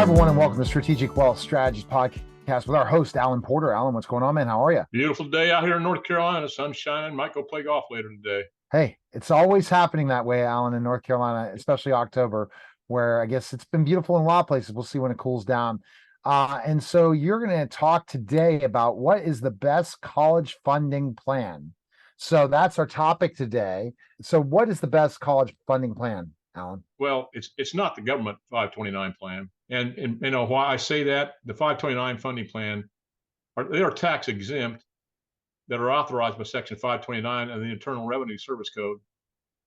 everyone, and welcome to Strategic Wealth Strategies Podcast with our host, Alan Porter. Alan, what's going on, man? How are you? Beautiful day out here in North Carolina. Sun's shining. Might go play golf later today. Hey, it's always happening that way, Alan, in North Carolina, especially October, where I guess it's been beautiful in a lot of places. We'll see when it cools down. And so you're going to talk today about what is the best college funding plan. So that's our topic today. So what is the best college funding plan, Alan? Well, it's not the government 529 plan. And you know why I say that? The 529 funding plan, they are tax exempt that are authorized by Section 529 of the Internal Revenue Service Code.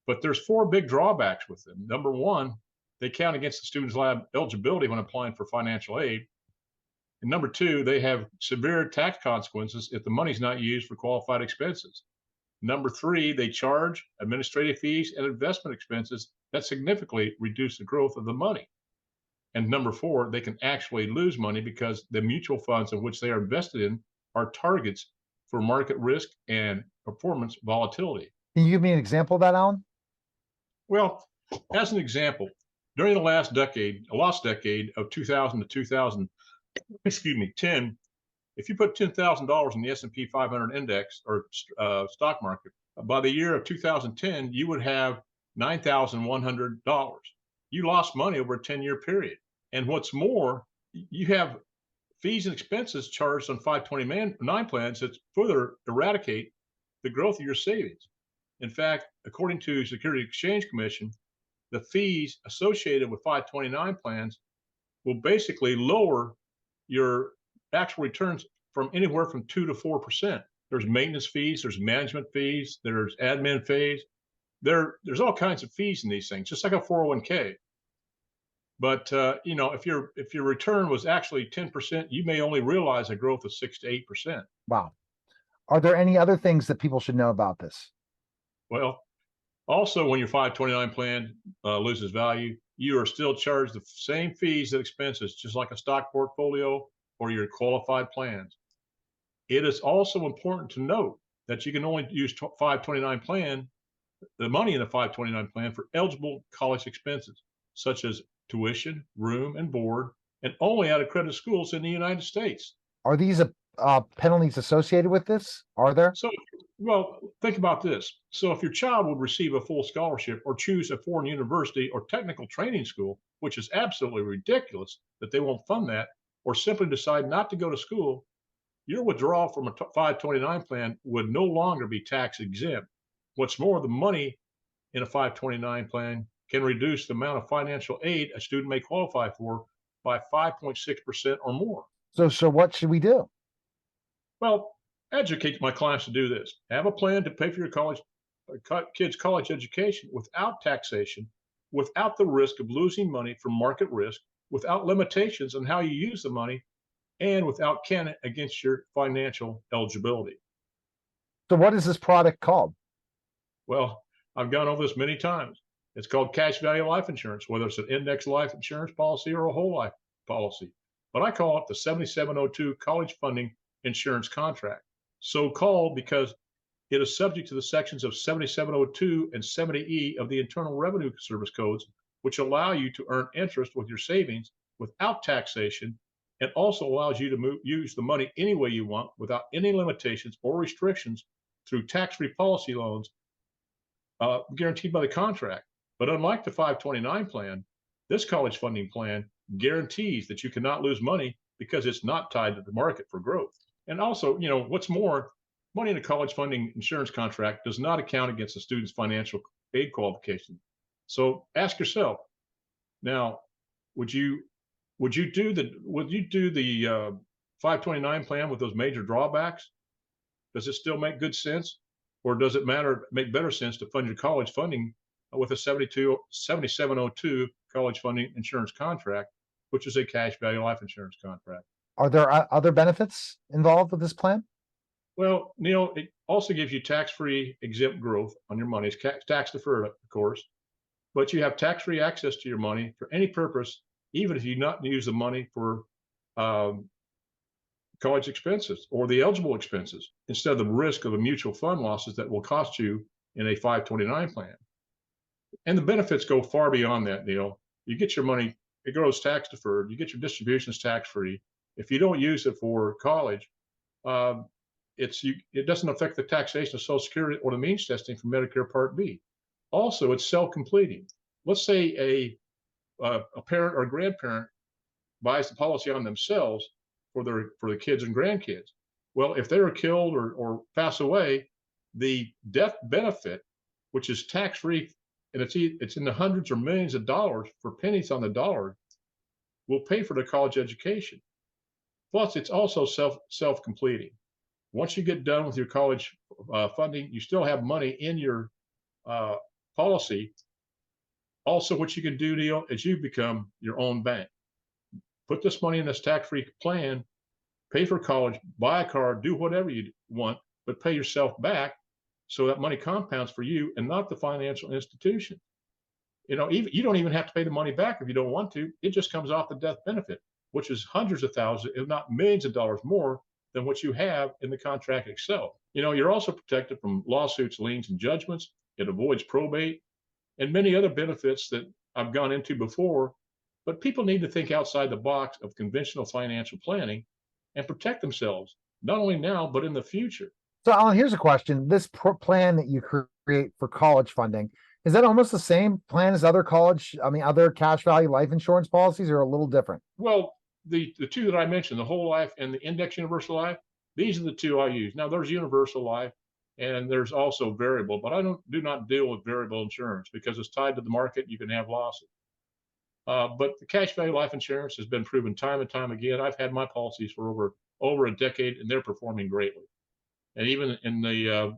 But there's four big drawbacks with them. Number one, they count against the student's eligibility when applying for financial aid. And number two, they have severe tax consequences if the money's not used for qualified expenses. Number three, they charge administrative fees and investment expenses that significantly reduce the growth of the money. And number four, they can actually lose money because the mutual funds in which they are invested in are targets for market risk and performance volatility. Can you give me an example of that, Alan? Well, as an example, during the lost decade of 2000 to 2010, if you put $10,000 in the S&P 500 index or stock market, by the year of 2010, you would have $9,100. You lost money over a 10-year period. And what's more, you have fees and expenses charged on 529 plans that further eradicate the growth of your savings. In fact, according to the Securities and Exchange Commission, the fees associated with 529 plans will basically lower your actual returns from anywhere from 2 to 4%. There's maintenance fees, there's management fees, there's admin fees. There's all kinds of fees in these things, just like a 401k. But you know, if your return was actually 10%, you may only realize a growth of 6 to 8%. Wow. Are there any other things that people should know about this? Well, also when your 529 plan loses value, you are still charged the same fees and expenses, just like a stock portfolio or your qualified plans. It is also important to note that you can only use 529 plan, the money in the 529 plan, for eligible college expenses, such as tuition, room, and board, and only at accredited schools in the United States. Are these penalties associated with this? Are there? So, well, think about this. So if your child would receive a full scholarship or choose a foreign university or technical training school, which is absolutely ridiculous that they won't fund that, or simply decide not to go to school, your withdrawal from a 529 plan would no longer be tax exempt. What's more, the money in a 529 plan can reduce the amount of financial aid a student may qualify for by 5.6% or more. So what should we do? Well, educate my clients to do this. Have a plan to pay for your kids' college education without taxation, without the risk of losing money from market risk, without limitations on how you use the money, and without counting against your financial eligibility. So what is this product called? Well, I've gone over this many times. It's called cash value life insurance, whether it's an index life insurance policy or a whole life policy. But I call it the 7702 college funding insurance contract. So called because it is subject to the sections of 7702 and 70E of the Internal Revenue Service codes, which allow you to earn interest with your savings without taxation, and also allows you to use the money any way you want without any limitations or restrictions through tax-free policy loans guaranteed by the contract. But unlike the 529 plan, this college funding plan guarantees that you cannot lose money because it's not tied to the market for growth. And also, you know, what's more, money in a college funding insurance contract does not account against the student's financial aid qualification. So ask yourself, now, would you do the 529 plan with those major drawbacks? Does it still make good sense? Or does it make better sense to fund your college funding with a 7702 college funding insurance contract, which is a cash value life insurance contract? Are there other benefits involved with this plan? Well, Neil, it also gives you tax-free exempt growth on your money. It's tax deferred, of course, but you have tax-free access to your money for any purpose, even if you not use the money for college expenses or the eligible expenses, instead of the risk of the mutual fund losses that will cost you in a 529 plan. And the benefits go far beyond that, Neil. You get your money it grows tax deferred. You get your distributions tax free. If you don't use it for college, um, it doesn't affect the taxation of Social Security or the means testing for Medicare Part B. Also, it's self-completing. Let's say a parent or a grandparent buys the policy on themselves for the kids and grandkids. Well, if they were killed or pass away, the death benefit, which is tax free, and it's in the hundreds or millions of dollars for pennies on the dollar, will pay for the college education. Plus, it's also self completing. Once you get done with your college funding, you still have money in your uh, policy. Also, what you can do, Neil, is you become your own bank. Put this money in this tax-free plan, pay for college, buy a car, do whatever you want, but pay yourself back so that money compounds for you and not the financial institution. You know, you don't even have to pay the money back if you don't want to. It just comes off the death benefit, which is hundreds of thousands, if not millions of dollars more than what you have in the contract itself. You know, you're also protected from lawsuits, liens, and judgments. It avoids probate and many other benefits that I've gone into before. But people need to think outside the box of conventional financial planning and protect themselves, not only now, but in the future. So, Alan, here's a question. This plan that you create for college funding, is that almost the same plan as other other cash value life insurance policies, or a little different? Well, the two that I mentioned, the whole life and the index universal life, these are the two I use. Now, there's universal life and there's also variable, but I do not deal with variable insurance because it's tied to the market. You can have losses. But the cash value life insurance has been proven time and time again. I've had my policies for over a decade, and they're performing greatly. And even in the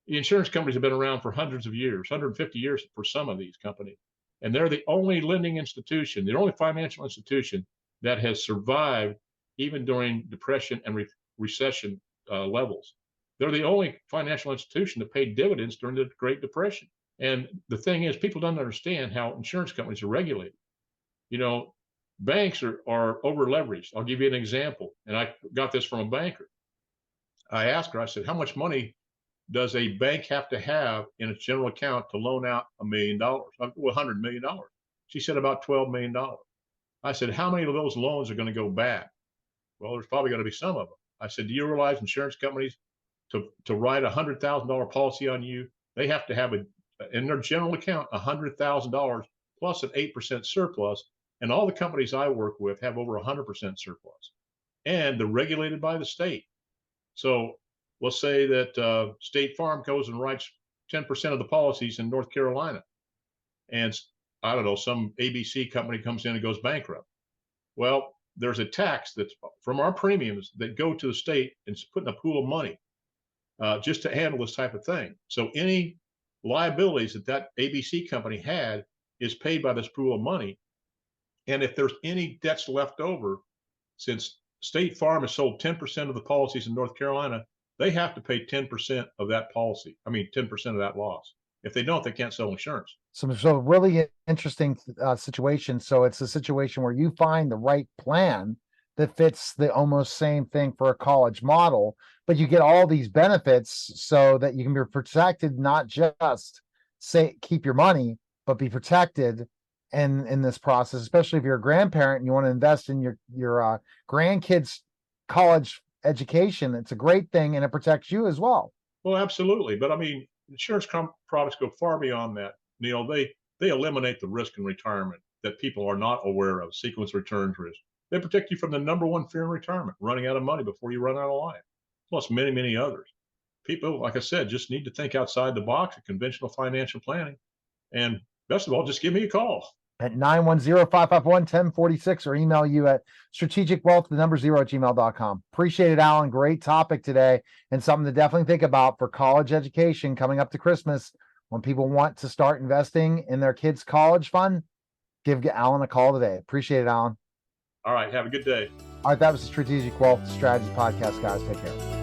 the insurance companies have been around for hundreds of years, 150 years for some of these companies, and they're the only lending institution, the only financial institution that has survived even during depression and recession levels. They're the only financial institution that paid dividends during the Great Depression. And the thing is, people don't understand how insurance companies are regulated. You know, banks are over leveraged. I'll give you an example. And I got this from a banker. I asked her, I said, how much money does a bank have to have in its general account to loan out $1 million, $100 million? She said about $12 million. I said, how many of those loans are going to go bad? Well, there's probably going to be some of them. I said, do you realize insurance companies to write a $100,000 policy on you, they have to have in their general account $100,000 plus an 8% surplus, and all the companies I work with have over 100% surplus, and they're regulated by the state. So let's say that State Farm goes and writes 10% of the policies in North Carolina, and I don't know, some ABC company comes in and goes bankrupt. Well, there's a tax that's from our premiums that go to the state and put in a pool of money just to handle this type of thing. So any liabilities that ABC company had is paid by this pool of money. And if there's any debts left over, since State Farm has sold 10% of the policies in North Carolina, they have to pay 10% of that policy. I mean, 10% of that loss. If they don't, they can't sell insurance. So really interesting situation. So it's a situation where you find the right plan that fits the almost same thing for a college model, but you get all these benefits so that you can be protected, not just keep your money, but be protected in this process, especially if you're a grandparent and you want to invest in your grandkids' college education. It's a great thing, and it protects you as well. Well, absolutely. But I mean, insurance products go far beyond that, Neil. They eliminate the risk in retirement that people are not aware of, sequence returns risk. They protect you from the number one fear in retirement, running out of money before you run out of life, plus many, many others. People, like I said, just need to think outside the box of conventional financial planning. And best of all, just give me a call at 910-551-1046 or email you at strategicwealth, the number 0 @gmail.com. Appreciate it, Alan. Great topic today, and something to definitely think about for college education coming up to Christmas. When people want to start investing in their kids' college fund, give Alan a call today. Appreciate it, Alan. All right. Have a good day. All right. That was the Strategic Wealth Strategy Podcast, guys. Take care.